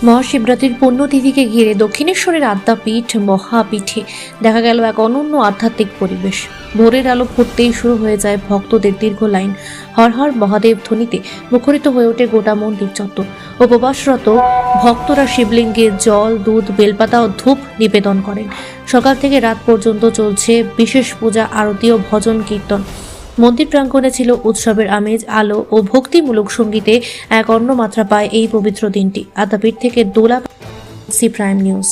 মহাশিবরাত্রির পুণ্যতিথিকে ঘিরে দক্ষিণেশ্বরের আদ্যাপীঠ মহাপীঠে দেখা গেল এক অনন্য আধ্যাত্মিক পরিবেশ। ভোরের আলো ফুটতেই শুরু হয়ে যায় ভক্তদের দীর্ঘ লাইন। হর হর মহাদেব ধ্বনিতে মুখরিত হয়ে ওঠে গোটা মন্দির চত্বর। উপবাসরত ভক্তরা শিবলিঙ্গে জল, দুধ, বেলপাতা ও ধূপ নিবেদন করেন। সকাল থেকে রাত পর্যন্ত চলছে বিশেষ পূজা, আরতি ও ভজন কীর্তন। মন্দির প্রাঙ্গণে ছিল উৎসবের আমেজ, আলো ও ভক্তিমূলক সঙ্গীতে এক অন্য মাত্রা পায় এই পবিত্র দিনটি। আদ্যাপীঠ থেকে দোলা, সি প্রাইম নিউজ।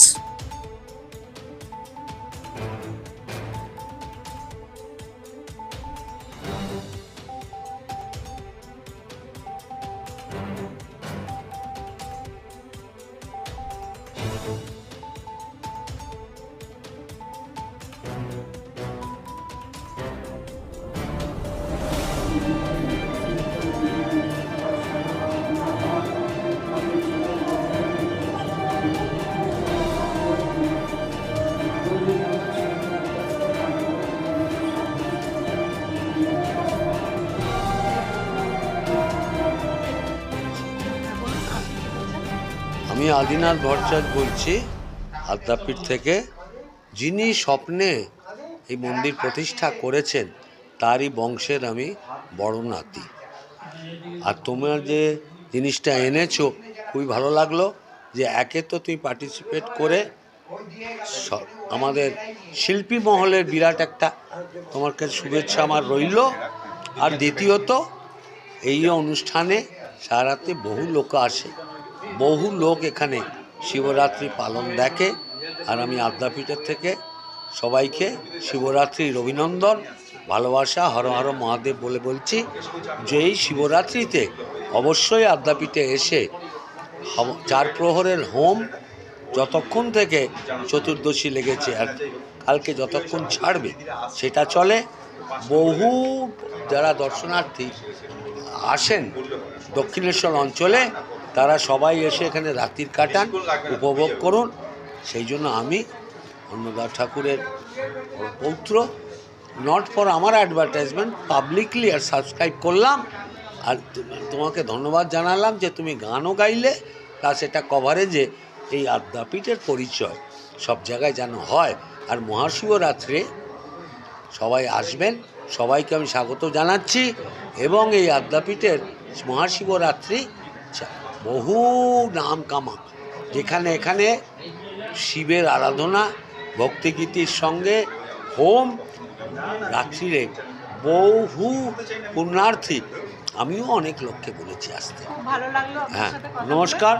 আমি আদিনাথ ভট্টাচার্য বলছি আদ্যাপীঠ থেকে। যিনি স্বপ্নে এই মন্দির প্রতিষ্ঠা করেছেন তারই বংশের আমি বড় নাতি। আর তোমার যে জিনিসটা এনেছো খুবই ভালো লাগলো, যে একে তো তুমি পার্টিসিপেট করে আমাদের শিল্পী মহলের বিরাট একটা তোমার কাছে শুভেচ্ছা আমার রইল। আর দ্বিতীয়ত এই অনুষ্ঠানে সারাতে বহু লোক আসে, বহু লোক এখানে শিবরাত্রি পালন দেখে। আর আমি আদ্যাপীঠের থেকে সবাইকে শিবরাত্রির অভিনন্দন, ভালোবাসা, হর হর মহাদেব বলে বলছি যে এই শিবরাত্রিতে অবশ্যই আদ্যাপীঠে এসে 4 প্রহরের হোম যতক্ষণ থেকে চতুর্দশী লেগেছে আর কালকে যতক্ষণ ছাড়বে সেটা চলে। বহু যারা দর্শনার্থী আসেন দক্ষিণেশ্বর অঞ্চলে তারা সবাই এসে এখানে রাত্রির কাটান, উপভোগ করুন। সেই জন্য আমি অন্নদা ঠাকুরের পৌত্র, নট ফর আমার অ্যাডভার্টাইজমেন্ট, পাবলিকলি আর সাবস্ক্রাইব করলাম। আর তোমাকে ধন্যবাদ জানালাম যে তুমি গানও গাইলে, তা সেটা কভারেজে এই আদ্যাপীঠের পরিচয় সব জায়গায় যেন হয়। আর মহাশিবরাত্রে সবাই আসবেন, সবাইকে আমি স্বাগত জানাচ্ছি। এবং এই আদ্যাপীঠের মহাশিবরাত্রি বহু নাম কামা, যেখানে এখানে শিবের আরাধনা ভক্তিগীতির সঙ্গে হোম, রাত্রিরে বহু পুণ্যার্থী, আমিও অনেক লোককে বলেছি আসতে। ভালো লাগলো। হ্যাঁ, নমস্কার।